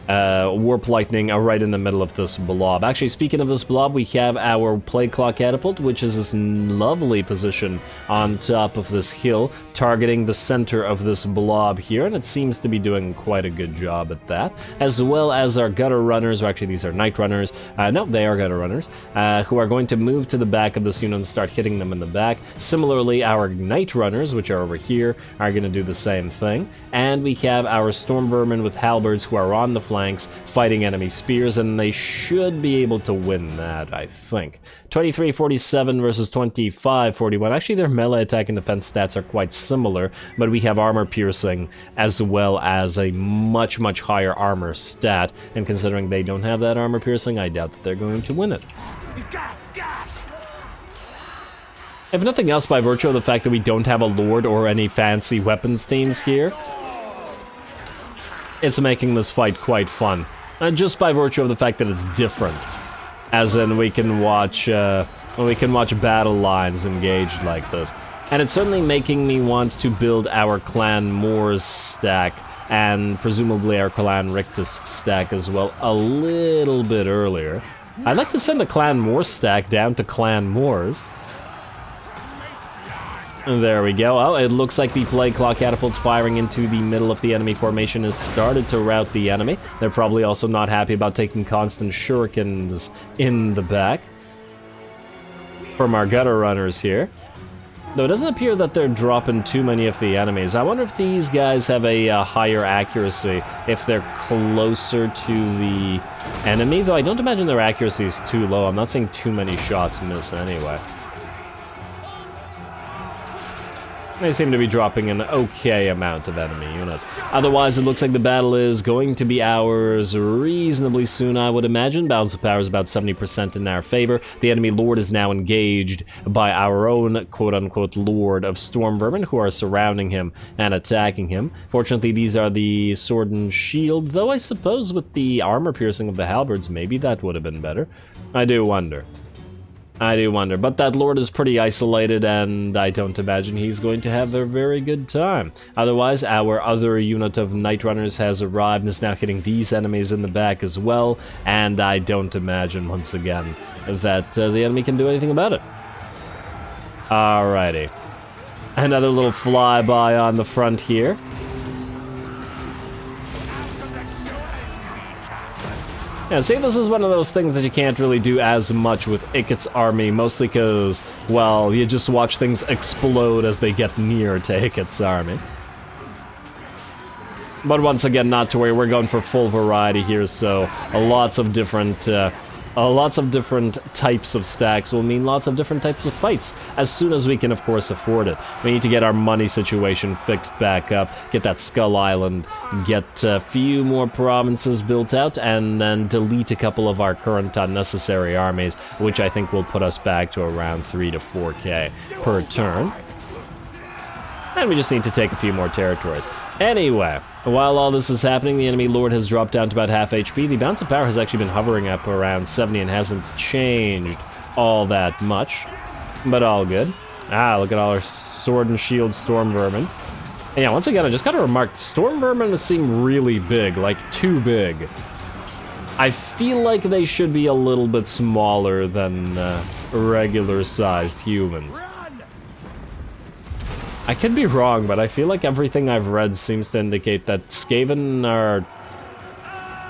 [SPEAKER 1] Warp Lightning right in the middle of this blob. Actually, speaking of this blob, we have our Plague Claw Catapult, which is this lovely position on top of this hill, targeting the center of this blob here, and it seems to be doing quite a good job at that, as well as our Gutter Runners, or actually these are Night Runners, no, they are Gutter Runners, who are going to move to the back of this unit and start hitting them in the back. Similarly, our Night Runners, which are over here, are going to do the same thing, and we have our Stormvermin with Halberds who are on the flanks fighting enemy spears, and they should be able to win that, I think. 23-47 versus 25-41. Actually, their melee attack and defense stats are quite similar, but we have armor piercing as well as a much, much higher armor stat, and considering they don't have that armor piercing, I doubt that they're going to win it. If nothing else, by virtue of the fact that we don't have a Lord or any fancy weapons teams here, it's making this fight quite fun. Just by virtue of the fact that it's different. As in, we can watch battle lines engaged like this. And it's certainly making me want to build our Clan Moors stack, and presumably our Clan Rictus stack as well, a little bit earlier. I'd like to send a Clan Moor stack down to Clan Moors. And there we go. Oh, it looks like the Plague Claw catapults firing into the middle of the enemy formation has started to rout the enemy. They're probably also not happy about taking constant shurikens in the back from our gutter runners here. Though it doesn't appear that they're dropping too many of the enemies. I wonder if these guys have a higher accuracy if they're closer to the enemy. Though I don't imagine their accuracy is too low. I'm not seeing too many shots miss anyway. They seem to be dropping an okay amount of enemy units. Otherwise, it looks like the battle is going to be ours reasonably soon, I would imagine. Balance of power is about 70% in our favor. The enemy lord is now engaged by our own quote-unquote lord of Stormvermin, who are surrounding him and attacking him. Fortunately, these are the sword and shield, though I suppose with the armor piercing of the halberds, maybe that would have been better. I do wonder. But that lord is pretty isolated, and I don't imagine he's going to have a very good time. Otherwise, our other unit of Night Runners has arrived and is now hitting these enemies in the back as well, and I don't imagine, once again, that the enemy can do anything about it. Alrighty. Another little flyby on the front here. Yeah, see, this is one of those things that you can't really do as much with Ikit's army, mostly because, well, you just watch things explode as they get near to Ikit's army. But once again, not to worry, we're going for full variety here, so lots of different types of stacks will mean lots of different types of fights, as soon as we can, of course, afford it. We need to get our money situation fixed back up, get that Skull Island, get a few more provinces built out, and then delete a couple of our current unnecessary armies, which I think will put us back to around 3 to 4k per turn. And we just need to take a few more territories. Anyway, while all this is happening, the enemy lord has dropped down to about half HP. The balance of power has actually been hovering up around 70 and hasn't changed all that much, but all good. Look at all our sword and shield Stormvermin. And yeah, once again, I just gotta remark, Stormvermin seem really big, like too big. I feel like they should be a little bit smaller than regular-sized humans. I could be wrong, but I feel like everything I've read seems to indicate that Skaven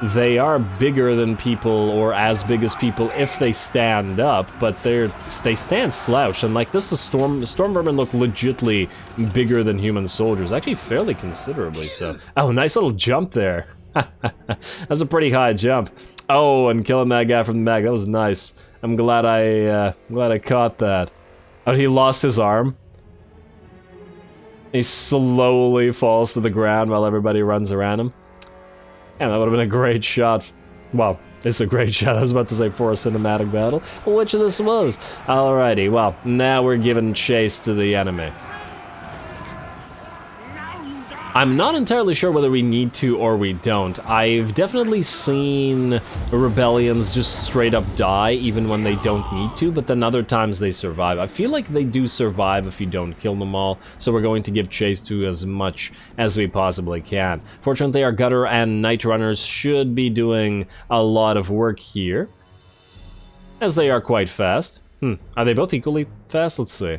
[SPEAKER 1] they are bigger than people, or as big as people if they stand up, but they stand slouched, and like this, the Stormvermin look legitly bigger than human soldiers, actually fairly considerably so. Oh, nice little jump there. That's a pretty high jump. Oh, and killing that guy from the back, that was nice. I'm glad I caught that. Oh, he lost his arm. He slowly falls to the ground while everybody runs around him. Yeah, that would have been a great shot. Well, it's a great shot. I was about to say for a cinematic battle, which this was. Alrighty, well, now we're giving chase to the enemy. I'm not entirely sure whether we need to or we don't. I've definitely seen rebellions just straight up die even when they don't need to, but then other times they survive. I feel like they do survive if you don't kill them all, so we're going to give chase to as much as we possibly can. Fortunately, our gutter and night runners should be doing a lot of work here, as they are quite fast. Are they both equally fast? Let's see.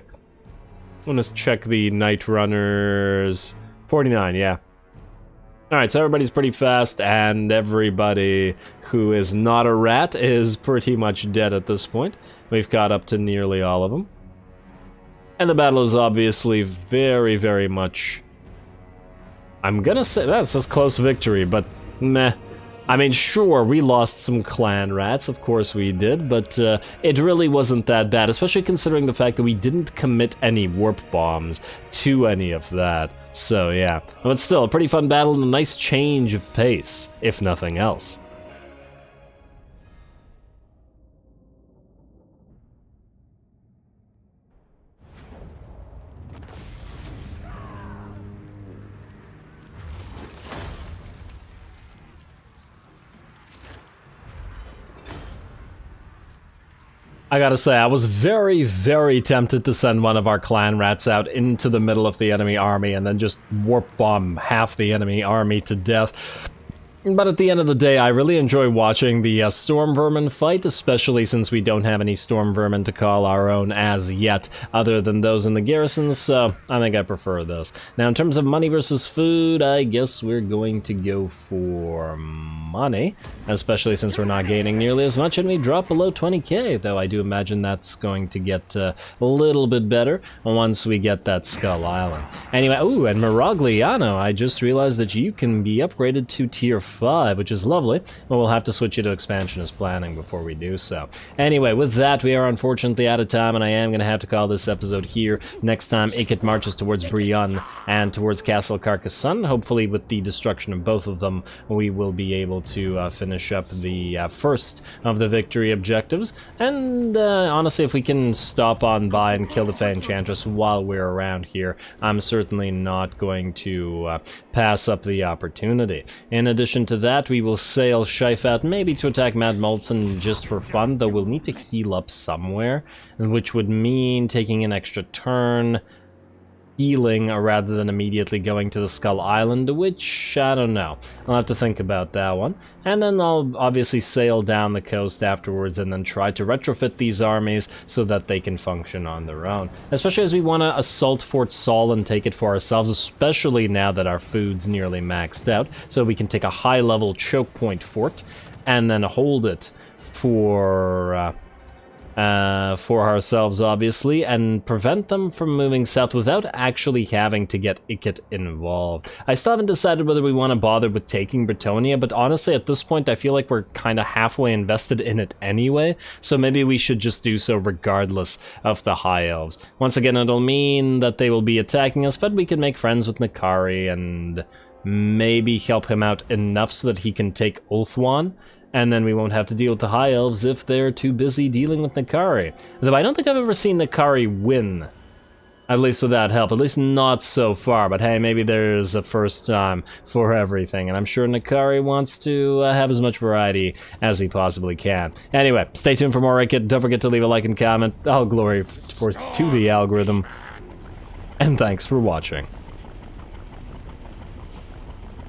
[SPEAKER 1] Let's check the night runners. 49, yeah. Alright, so everybody's pretty fast, and everybody who is not a rat is pretty much dead at this point. We've caught up to nearly all of them. And the battle is obviously very, very much... I'm gonna say that's a close victory, but meh. I mean, sure, we lost some clan rats, of course we did, but it really wasn't that bad, especially considering the fact that we didn't commit any warp bombs to any of that. So yeah, but still, a pretty fun battle and a nice change of pace, if nothing else. I gotta say, I was very, very tempted to send one of our clan rats out into the middle of the enemy army and then just warp bomb half the enemy army to death. But at the end of the day, I really enjoy watching the Stormvermin fight, especially since we don't have any Stormvermin to call our own as yet, other than those in the garrisons, so I think I prefer this. Now, in terms of money versus food, I guess we're going to go for money, especially since we're not gaining nearly as much, and we drop below 20k, though I do imagine that's going to get a little bit better once we get that Skull Island. Anyway, ooh, and Miragliano, I just realized that you can be upgraded to tier 5, which is lovely, but we'll have to switch you to expansionist planning before we do so. Anyway, with that, we are unfortunately out of time, and I am going to have to call this episode here. Next time, Ikit marches towards Brion and towards Castle Carcassonne. Hopefully, with the destruction of both of them, we will be able to finish up the first of the victory objectives. And honestly, if we can stop on by and kill the Fey Enchantress while we're around here, I'm certainly not going to pass up the opportunity. In addition to that, we will sail Scheifat maybe to attack Mad Molson just for fun, though we'll need to heal up somewhere, which would mean taking an extra turn healing rather than immediately going to the Skull Island, which, I don't know. I'll have to think about that one. And then I'll obviously sail down the coast afterwards and then try to retrofit these armies so that they can function on their own. Especially as we want to assault Fort Saul and take it for ourselves, especially now that our food's nearly maxed out, so we can take a high-level choke point fort and then hold it for ourselves, obviously, and prevent them from moving south without actually having to get Ikit involved. I still haven't decided whether we want to bother with taking Bretonnia, but honestly, at this point, I feel like we're kind of halfway invested in it anyway, so maybe we should just do so regardless of the High Elves. Once again, it'll mean that they will be attacking us, but we can make friends with Nakari and maybe help him out enough so that he can take Ulthuan. And then we won't have to deal with the High Elves if they're too busy dealing with Nakari. Though I don't think I've ever seen Nakari win. At least without help. At least not so far. But hey, maybe there's a first time for everything. And I'm sure Nakari wants to have as much variety as he possibly can. Anyway, stay tuned for more Ikit. Don't forget to leave a like and comment. All glory to the algorithm. And thanks for watching.